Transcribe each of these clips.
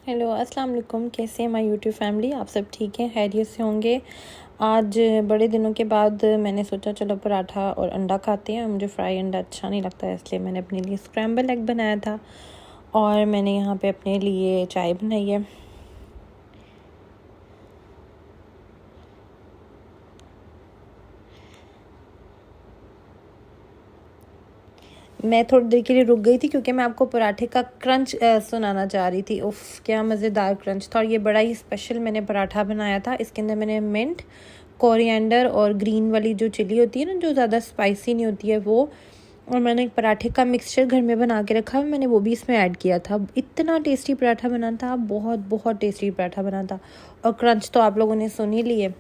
Hello अस्सलाम वालेकुम। कैसे हैं माय यूट्यूब फैमिली? आप सब ठीक हैं, खैरियत से होंगे। आज बड़े दिनों के बाद मैंने सोचा चलो पराठा और अंडा खाते हैं। मुझे फ्राई अंडा अच्छा नहीं लगता है, इसलिए मैंने अपने लिए स्क्रैम्बल एग बनाया था और मैंने यहाँ पे अपने लिए चाय बनाई है। मैं थोड़ी देर के लिए रुक गई थी क्योंकि मैं आपको पराठे का क्रंच सुनाना चाह रही थी। उफ़, क्या मज़ेदार क्रंच था। और ये बड़ा ही स्पेशल मैंने पराठा बनाया था। इसके अंदर मैंने मिंट, कोरिएंडर और ग्रीन वाली जो चिली होती है ना, जो ज़्यादा स्पाइसी नहीं होती है, वो, और मैंने एक पराठे का मिक्सचर घर में बना के रखा है, मैंने वो भी इसमें ऐड किया था। इतना टेस्टी पराठा बना था, बहुत बहुत टेस्टी पराठा बना था। और क्रंच तो आप लोगों ने सुन ही लिए।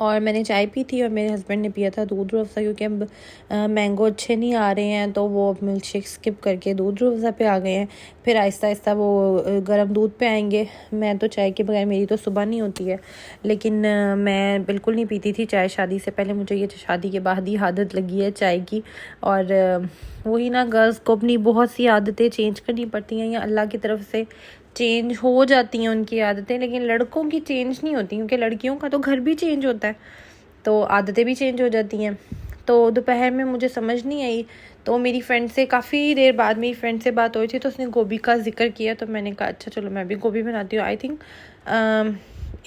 और मैंने चाय पी थी और मेरे हस्बैंड ने पिया था दूध रूह अफ़ज़ा, क्योंकि अब मैंगो अच्छे नहीं आ रहे हैं तो वो अब मिल्क शेक स्किप करके दूध रूह अफ़ज़ा पे आ गए हैं। फिर आहिस्ता आहिस्ता वो गर्म दूध पे आएंगे। मैं तो चाय के बगैर, मेरी तो सुबह नहीं होती है, लेकिन मैं बिल्कुल नहीं पीती थी चाय शादी से पहले। मुझे ये शादी के बाद ही आदत लगी है चाय की। और वही ना, गर्ल्स को अपनी बहुत सी आदतें चेंज करनी पड़ती हैं, या अल्लाह की तरफ से चेंज हो जाती हैं उनकी आदतें, लेकिन लड़कों की चेंज नहीं होती, क्योंकि लड़कियों का तो घर भी चेंज होता है तो आदतें भी चेंज हो जाती हैं। तो दोपहर में मुझे समझ नहीं आई, तो मेरी फ्रेंड से काफ़ी देर बाद मेरी फ्रेंड से बात हुई थी, तो उसने गोभी का जिक्र किया, तो मैंने कहा अच्छा चलो मैं भी गोभी बनाती हूँ। आई थिंक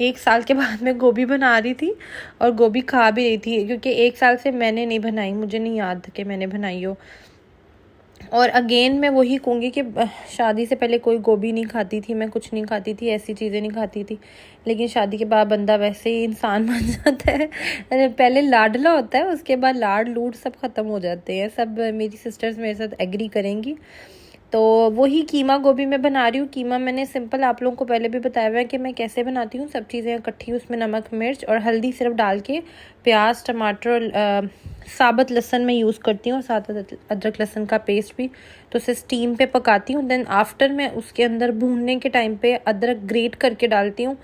1 साल के बाद मैं गोभी बना रही थी और गोभी खा भी रही थी, क्योंकि 1 साल से मैंने नहीं बनाई, मुझे नहीं याद कि मैंने बनाई हो। और अगेन मैं वही कहूँगी कि शादी से पहले कोई गोभी नहीं खाती थी, मैं कुछ नहीं खाती थी, ऐसी चीज़ें नहीं खाती थी। लेकिन शादी के बाद बंदा वैसे ही इंसान बन जाता है। पहले लाडला होता है, उसके बाद लाड लूट सब ख़त्म हो जाते हैं। सब मेरी सिस्टर्स मेरे साथ एग्री करेंगी। तो वही कीमा गोभी मैं बना रही हूँ। कीमा मैंने सिंपल आप लोगों को पहले भी बताया हुआ है कि मैं कैसे बनाती हूँ। सब चीज़ें इकट्ठी, उसमें नमक मिर्च और हल्दी सिर्फ डाल के, प्याज टमाटर और साबुत लहसुन मैं यूज़ करती हूँ, और साथ अदरक लहसुन का पेस्ट भी। तो उसे स्टीम पे पकाती हूँ। देन आफ्टर मैं उसके अंदर भूनने के टाइम पे अदरक ग्रेट करके डालती हूँ।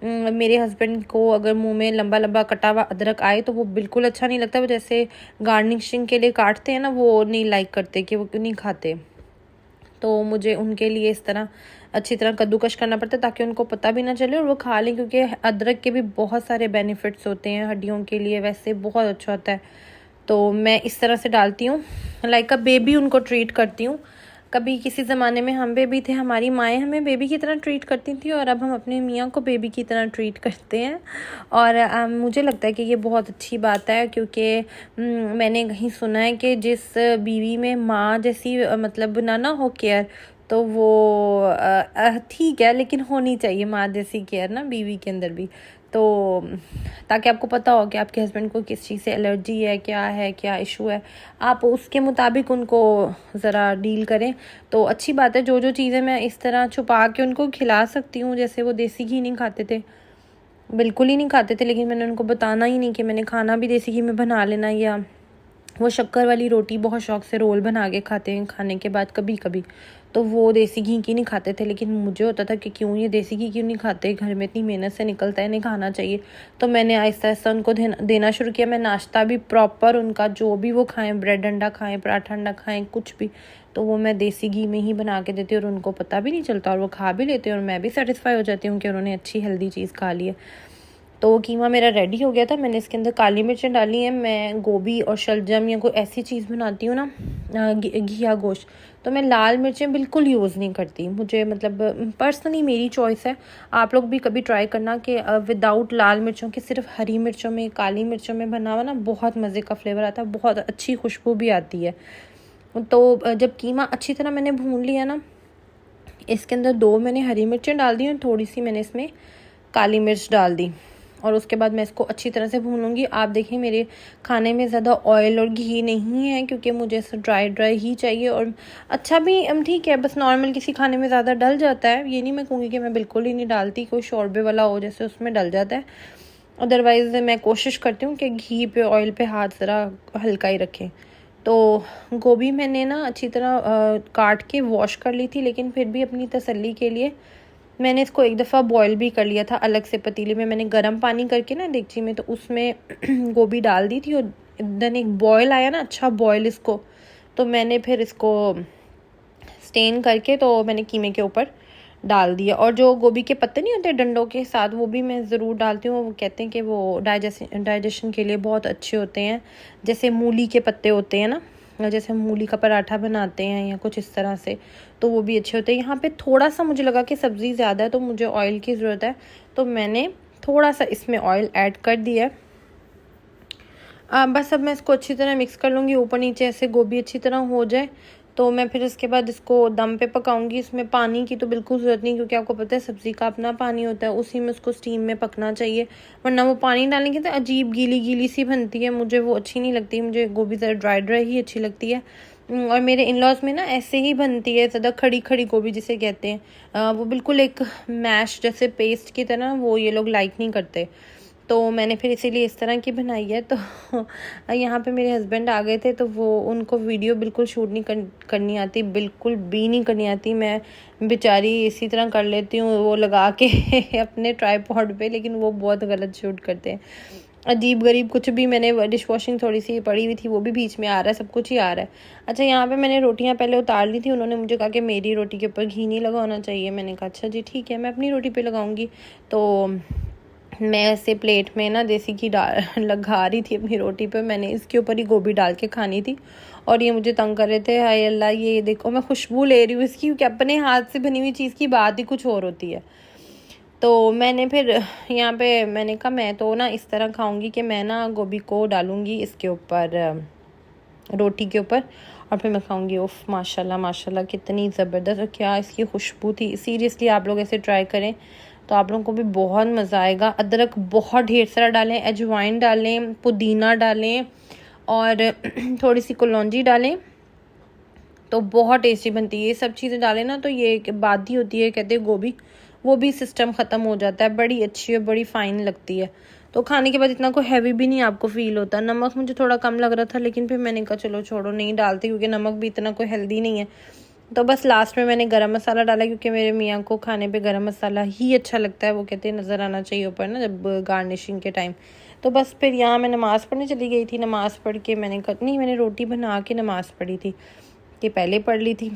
मेरे हस्बैंड को अगर मुंह में लंबा लंबा कटा हुआ अदरक आए तो वो बिल्कुल अच्छा नहीं लगता। वो जैसे गार्निशिंग के लिए काटते हैं ना, वो नहीं लाइक करते, कि वो नहीं खाते। तो मुझे उनके लिए इस तरह अच्छी तरह कद्दूकश करना पड़ता है, ताकि उनको पता भी ना चले और वो खा लें, क्योंकि अदरक के भी बहुत सारे बेनिफिट्स होते हैं हड्डियों के लिए, वैसे बहुत अच्छा होता है। तो मैं इस तरह से डालती हूँ, लाइक अ बेबी उनको ट्रीट करती हूँ। कभी किसी ज़माने में हम बेबी थे, हमारी माएँ हमें बेबी की तरह ट्रीट करती थी, और अब हम अपने मियाँ को बेबी की तरह ट्रीट करते हैं। और मुझे लगता है कि ये बहुत अच्छी बात है, क्योंकि मैंने कहीं सुना है कि जिस बीवी में माँ जैसी मतलब ना हो केयर, तो वो ठीक है, लेकिन होनी चाहिए माँ जैसी केयर ना बीवी के अंदर भी। तो ताकि आपको पता हो कि आपके हस्बैंड को किस चीज़ से एलर्जी है, क्या इशू है, आप उसके मुताबिक उनको ज़रा डील करें। तो अच्छी बात है। जो जो चीज़ें मैं इस तरह छुपा के उनको खिला सकती हूँ, जैसे वो देसी घी नहीं खाते थे, बिल्कुल ही नहीं खाते थे, लेकिन मैंने उनको बताना ही नहीं कि मैंने खाना भी देसी घी में बना लेना। या वो शक्कर वाली रोटी बहुत शौक से रोल बना के खाते हैं खाने के बाद कभी कभी, तो वो देसी घी की नहीं खाते थे। लेकिन मुझे होता था कि क्यों ये देसी घी क्यों नहीं खाते, घर में इतनी मेहनत से निकलता है, नहीं खाना चाहिए। तो मैंने आहिस्ता आहिस्ता उनको देना शुरू किया। मैं नाश्ता भी प्रॉपर उनका, जो भी वो खाएं, ब्रेड अंडा खाएं, पराठा अंडा खाएं, कुछ भी, तो वो मैं देसी घी में ही बना के देती हूँ, और उनको पता भी नहीं चलता और वो खा भी लेते हैं, और मैं भी सेटिस्फाई हो जाती हूँ कि उन्होंने अच्छी हेल्दी चीज़ खा ली है। तो कीमा मेरा रेडी हो गया था। मैंने इसके अंदर काली मिर्चें डाली हैं। मैं गोभी और शलजम या कोई ऐसी चीज़ बनाती हूँ ना, घिया गोश्त, तो मैं लाल मिर्चें बिल्कुल यूज़ नहीं करती। मुझे मतलब पर्सनली मेरी चॉइस है। आप लोग भी कभी ट्राई करना कि विदाउट लाल मिर्चों के, सिर्फ हरी मिर्चों में, काली मिर्चों में बना हुआ ना, बहुत मज़े का फ्लेवर आता है, बहुत अच्छी खुशबू भी आती है। तो जब कीमा अच्छी तरह मैंने भून लिया ना, इसके अंदर 2 मैंने हरी मिर्चें डाल दी और थोड़ी सी मैंने इसमें काली मिर्च डाल दी, और उसके बाद मैं इसको अच्छी तरह से भूनूंगी। आप देखिए मेरे खाने में ज़्यादा ऑयल और घी नहीं है, क्योंकि मुझे ऐसा ड्राई ही चाहिए। और अच्छा भी ठीक है, बस नॉर्मल किसी खाने में ज़्यादा डल जाता है, ये नहीं मैं कहूँगी कि मैं बिल्कुल ही नहीं डालती, कोई शोरबे वाला हो जैसे उसमें डल जाता है। अदरवाइज़ मैं कोशिश करती हूँ कि घी पे, ऑयल पे हाथ ज़रा हल्का ही रखें। तो गोभी मैंने ना अच्छी तरह काट के वॉश कर ली थी, लेकिन फिर भी अपनी तसल्ली के लिए मैंने इसको एक दफ़ा बॉईल भी कर लिया था अलग से पतीले में। मैंने गर्म पानी करके ना देगची में, तो उसमें गोभी डाल दी थी, और देन एक बॉईल आया ना, अच्छा बॉईल इसको, तो मैंने फिर इसको स्टेन करके तो मैंने कीमे के ऊपर डाल दिया। और जो गोभी के पत्ते नहीं होते डंडों के साथ, वो भी मैं ज़रूर डालती हूँ। वो कहते हैं कि वो डाइजेशन के लिए बहुत अच्छे होते हैं। जैसे मूली के पत्ते होते हैं ना, जैसे मूली का पराठा बनाते हैं या कुछ इस तरह से, तो वो भी अच्छे होते हैं। यहाँ पे थोड़ा सा मुझे लगा कि सब्ज़ी ज़्यादा है तो मुझे ऑयल की ज़रूरत है, तो मैंने थोड़ा सा इसमें ऑयल ऐड कर दिया है। बस अब मैं इसको अच्छी तरह मिक्स कर लूँगी, ऊपर नीचे ऐसे गोभी अच्छी तरह हो जाए तो मैं फिर इसके बाद इसको दम पे पकाऊंगी। इसमें पानी की तो बिल्कुल ज़रूरत नहीं, क्योंकि आपको पता है सब्ज़ी का अपना पानी होता है, उसी में उसको स्टीम में पकना चाहिए। वरना वो पानी डालेंगे तो अजीब गीली गीली सी बनती है, मुझे वो अच्छी नहीं लगती। मुझे गोभी ज़रा ड्राई ड्राई ही अच्छी लगती है। और मेरे इन लॉज में ना ऐसे ही बनती है, ज़्यादा खड़ी खड़ी गोभी जिसे कहते हैं, वो बिल्कुल एक मैश जैसे पेस्ट की तरह वो ये लोग लाइक नहीं करते। तो मैंने फिर इसीलिए इस तरह की बनाई है। तो यहाँ पे मेरे हस्बैंड आ गए थे, तो वो उनको वीडियो बिल्कुल शूट नहीं करनी आती, बिल्कुल भी नहीं करनी आती। मैं बेचारी इसी तरह कर लेती हूँ वो लगा के अपने ट्राइपॉड पे, लेकिन वो बहुत गलत शूट करते हैं, अजीब गरीब कुछ भी। मैंने डिश वॉशिंग थोड़ी सी पड़ी हुई थी, वो भी बीच में आ रहा है, सब कुछ ही आ रहा है। अच्छा, यहाँ पे मैंने रोटियाँ पहले उतार ली थी। उन्होंने मुझे कहा कि मेरी रोटी के ऊपर घी नहीं लगा होना चाहिए। मैंने कहा अच्छा जी ठीक है, मैं अपनी रोटी पे लगाऊंगी। तो मैं ऐसे प्लेट में ना देसी घी डाल लगा रही थी अपनी रोटी पे। मैंने इसके ऊपर ही गोभी डाल के खानी थी, और ये मुझे तंग कर रहे थे। हाय अल्लाह, ये देखो मैं खुशबू ले रही हूँ इसकी, क्योंकि अपने हाथ से बनी हुई चीज़ की बात ही कुछ और होती है। तो मैंने फिर यहाँ पे मैंने कहा मैं तो ना इस तरह खाऊंगी कि मैं ना गोभी को डालूंगी इसके ऊपर, रोटी के ऊपर, और फिर मैं खाऊंगी। उफ माशाल्लाह माशाल्लाह, कितनी ज़बरदस्त और क्या इसकी खुशबू थी। सीरियसली आप लोग ऐसे ट्राई करें तो आप लोगों को भी बहुत मज़ा आएगा। अदरक बहुत ढेर सारा डालें, अजवाइन डालें, पुदीना डालें, और थोड़ी सी कलौंजी डालें, तो बहुत टेस्टी बनती है। ये सब चीज़ें डालें ना तो ये बादी होती है, कहते हैं गोभी, वो भी सिस्टम ख़त्म हो जाता है। बड़ी अच्छी और बड़ी फ़ाइन लगती है। तो खाने के बाद इतना कोई हैवी भी नहीं आपको फ़ील होता। नमक मुझे थोड़ा कम लग रहा था, लेकिन फिर मैंने कहा चलो छोड़ो, नहीं डालती, क्योंकि नमक भी इतना कोई हेल्दी नहीं है। तो बस लास्ट में मैंने गरम मसाला डाला, क्योंकि मेरे मियाँ को खाने पे गरम मसाला ही अच्छा लगता है। वो कहते हैं नज़र आना चाहिए ऊपर ना जब गार्निशिंग के टाइम। तो बस फिर यहाँ मैं नमाज़ पढ़ने चली गई थी। नमाज़ पढ़ के मैंने रोटी बना के नमाज़ पढ़ी थी, कि पहले पढ़ ली थी,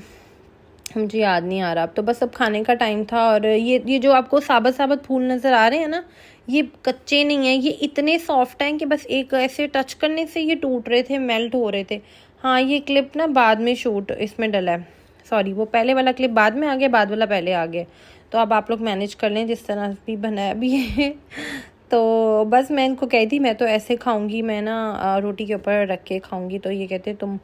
मुझे याद नहीं आ रहा अब। तो बस अब खाने का टाइम था। और ये जो आपको साबत साबत फूल नज़र आ रहे हैं ना, ये कच्चे नहीं हैं, ये इतने सॉफ्ट हैं कि बस एक ऐसे टच करने से ये टूट रहे थे, मेल्ट हो रहे थे। हाँ, ये क्लिप ना बाद में शूट इसमें डला है, सॉरी, वो पहले वाला क्लिप बाद में आ गया, बाद वाला पहले आ गया। तो अब आप लोग मैनेज कर लें जिस तरह भी बनाया भी है। तो बस मैं इनको कही थी मैं तो ऐसे खाऊंगी, मैं ना रोटी के ऊपर रख के खाऊंगी। तो ये कहते तुम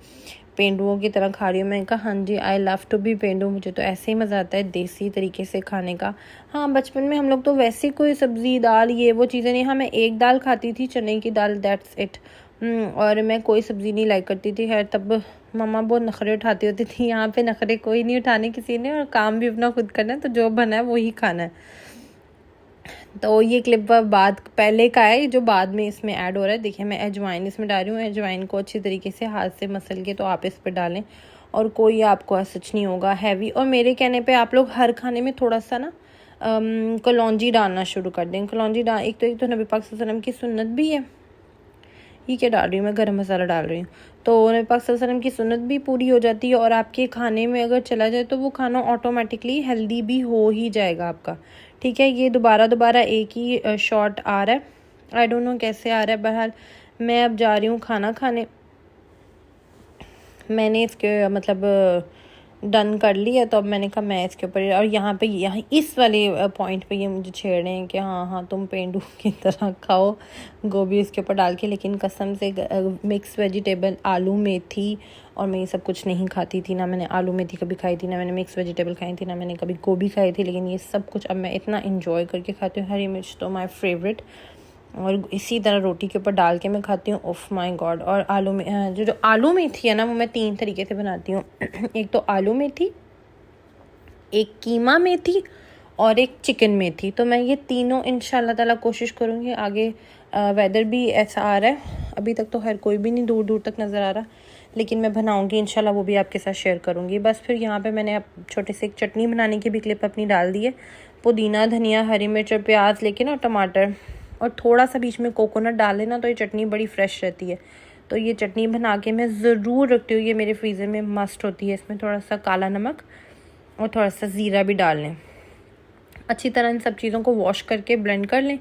पेंडुओं की तरह खा रही हो। मैंने कहा हाँ जी, आई लव टू बी पेंडू, मुझे तो ऐसे ही मज़ा आता है देसी तरीके से खाने का। हाँ, बचपन में हम लोग तो वैसे कोई सब्ज़ी दाल ये वो चीज़ें नहीं। हाँ, मैं एक दाल खाती थी, चने की दाल, दैट्स इट। और मैं कोई सब्ज़ी नहीं लाइक करती थी। खैर तब मम्मा बहुत नखरे उठाती होती थी। यहाँ पे नखरे कोई नहीं उठाने किसी ने, और काम भी अपना खुद करना है, तो जो बना है वही खाना है। तो ये क्लिप बाद पहले का है, जो बाद में इसमें ऐड हो रहा है। देखिए मैं अजवाइन इसमें डाल रही हूँ। अजवाइन को अच्छी तरीके से हाथ से मसल के तो आप इस पर डालें, और कोई आपको सच नहीं होगा हैवी। और मेरे कहने पे आप लोग हर खाने में थोड़ा सा ना कलौंजी डालना शुरू कर दें। कलौंजी डाल, एक तो नबी पाक सल्लल्लाहु अलैहि वसल्लम की सुन्नत भी है। ये क्या डाल रही हूँ मैं, गरम मसाला डाल रही हूँ। तो नबी पाक सल्लल्लाहु अलैहि वसल्लम की सुन्नत भी पूरी हो जाती है, और आपके खाने में अगर चला जाए तो वो खाना ऑटोमेटिकली हेल्दी भी हो ही जाएगा आपका। ठीक है, ये दोबारा एक ही शॉट आ रहा है, आई डोंट नो कैसे आ रहा है। बहरहाल मैं अब जा रही हूँ खाना खाने। मैंने इसके मतलब डन कर लिया, तो अब मैंने कहा मैं इसके ऊपर, और यहाँ इस वाले पॉइंट पे ये मुझे छेड़ रहे हैं कि हाँ तुम पेंडू की तरह खाओ गोभी इसके ऊपर डाल के। लेकिन कसम से मिक्स वेजिटेबल, आलू मेथी, और मैं ये सब कुछ नहीं खाती थी। ना मैंने आलू मेथी कभी खाई थी, ना मैंने मिक्स वेजिटेबल खाई थी, ना मैंने कभी गोभी खाई थी। लेकिन ये सब कुछ अब मैं इतना इंजॉय करके खाती हूँ। हरी मिर्च तो माई फेवरेट, और इसी तरह रोटी के ऊपर डाल के मैं खाती हूँ। ओफ माय गॉड। और आलू में जो आलू मेथी है ना, वो मैं 3 तरीके से बनाती हूँ। एक तो आलू मेथी, एक कीमा मेथी, और एक चिकन मेथी। तो मैं ये तीनों इंशाल्लाह ताला कोशिश करूँगी। आगे वेदर भी ऐसा आ रहा है, अभी तक तो हर कोई भी नहीं दूर दूर तक नज़र आ रहा, लेकिन मैं बनाऊँगी इंशाल्लाह, वो भी आपके साथ शेयर करूँगी। बस फिर यहाँ पे मैंने छोटे से एक चटनी बनाने की भी क्लिप अपनी डाल दी है। पुदीना, धनिया, हरी मिर्च और प्याज लेके ना, टमाटर, और थोड़ा सा बीच में कोकोनट डाल लेना, तो ये चटनी बड़ी फ्रेश रहती है। तो ये चटनी बना के मैं ज़रूर रखती हूँ, ये मेरे फ्रीज़र में मस्ट होती है। इसमें थोड़ा सा काला नमक और थोड़ा सा ज़ीरा भी डाल लें। अच्छी तरह इन सब चीज़ों को वॉश करके ब्लेंड कर लें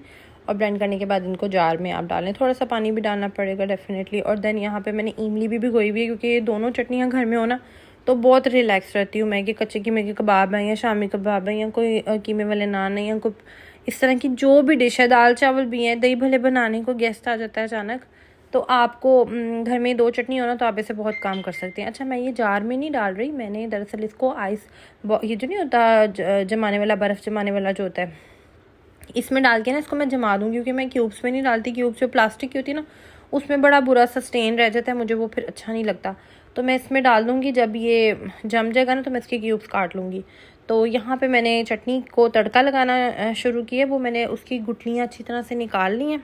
और ब्लेंड करने के बाद इनको जार में आप डालें। थोड़ा सा पानी भी डालना पड़ेगा डेफिनेटली। और देन यहाँ पे मैंने इमली भी भिगोई हुई है, क्योंकि ये दोनों चटनियाँ घर में हो ना तो बहुत रिलैक्स रहती हूँ मैं, कि कच्चे कीमे के कबाब हैं या शामी कबाब हैं या कोई कीमे वाले नान है या कोई इस तरह की जो भी डिश है, दाल चावल भी हैं, दही भले बनाने को गेस्ट आ जाता है अचानक, तो आपको घर में 2 चटनी हो ना तो आप इसे बहुत काम कर सकते हैं। अच्छा, मैं ये जार में नहीं डाल रही, मैंने दरअसल इसको आइस ये जो नहीं होता जमाने वाला, बर्फ़ जमाने वाला जो होता है, इसमें डाल के ना इसको मैं जमा दूँगी, क्योंकि मैं क्यूब्स में नहीं डालती। क्यूब्स जो प्लास्टिक की होती है ना उसमें बड़ा बुरा सा स्टेन रह जाता है, मुझे वो फिर अच्छा नहीं लगता। तो मैं इसमें डाल दूँगी, जब ये जम जाएगा ना तो मैं इसके क्यूब्स काट लूँगी। तो यहाँ पे मैंने चटनी को तड़का लगाना शुरू किया, वो मैंने उसकी गुठलियाँ अच्छी तरह से निकाल ली हैं।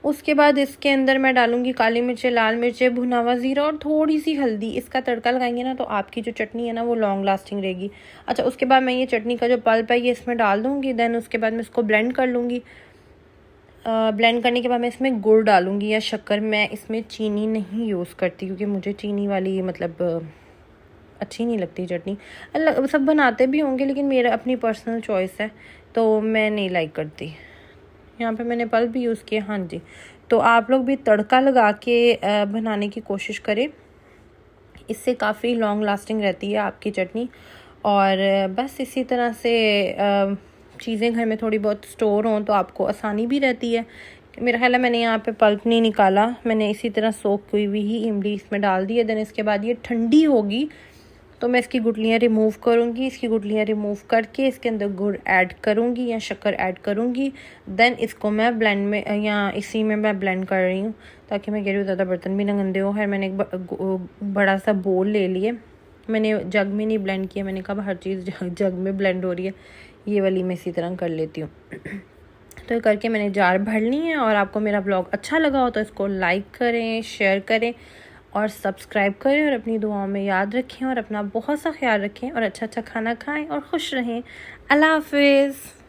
उसके बाद इसके अंदर मैं डालूँगी काली मिर्चें, लाल मिर्चें, भुना हुआ ज़ीरा और थोड़ी सी हल्दी। इसका तड़का लगाएंगे ना तो आपकी जो चटनी है ना वो लॉन्ग लास्टिंग रहेगी। अच्छा, उसके बाद मैं ये चटनी का जो पल्प है ये इसमें डाल दूँगी। देन उसके बाद मैं इसको ब्लेंड कर लूँगी। ब्लेंड करने के बाद मैं इसमें गुड़ डालूँगी या शक्कर। मैं इसमें चीनी नहीं यूज़ करती, क्योंकि मुझे चीनी वाली मतलब अच्छी नहीं लगती चटनी। सब बनाते भी होंगे लेकिन मेरा अपनी पर्सनल चॉइस है, तो मैं नहीं लाइक करती। यहाँ पे मैंने पल्प भी यूज़ किया। हाँ जी, तो आप लोग भी तड़का लगा के बनाने की कोशिश करें, इससे काफ़ी लॉन्ग लास्टिंग रहती है आपकी चटनी। और बस इसी तरह से चीज़ें घर में थोड़ी बहुत स्टोर हों तो आपको आसानी भी रहती है। मेरा ख्याल है मैंने यहाँ पे पल्प नहीं निकाला, मैंने इसी तरह सोक हुई हुई ही इमली इसमें डाल दी है। देन इसके बाद ये ठंडी होगी तो मैं इसकी गुठलियाँ रिमूव करूँगी। इसकी गुठलियाँ रिमूव करके इसके अंदर गुड़ ऐड करूँगी या शक्कर ऐड करूँगी। देन इसको मैं ब्लेंड में या इसी में मैं ब्लेंड कर रही हूँ, ताकि मैं कह रही हूँ ज़्यादा बर्तन भी ना गंदे हो। है मैंने एक बड़ा सा बोल ले लिए, मैंने जग में नहीं ब्लेंड किया, मैंने कहा हर चीज़ जग में ब्लेंड हो रही है, ये वाली मैं इसी तरह कर लेती हूँ। तो ये करके मैंने जार भर ली है। और आपको मेरा ब्लॉग अच्छा लगा हो तो इसको लाइक करें, शेयर करें और सब्सक्राइब करें, और अपनी दुआओं में याद रखें और अपना बहुत सा ख्याल रखें और अच्छा अच्छा खाना खाएं और खुश रहें। अल्लाह हाफिज़।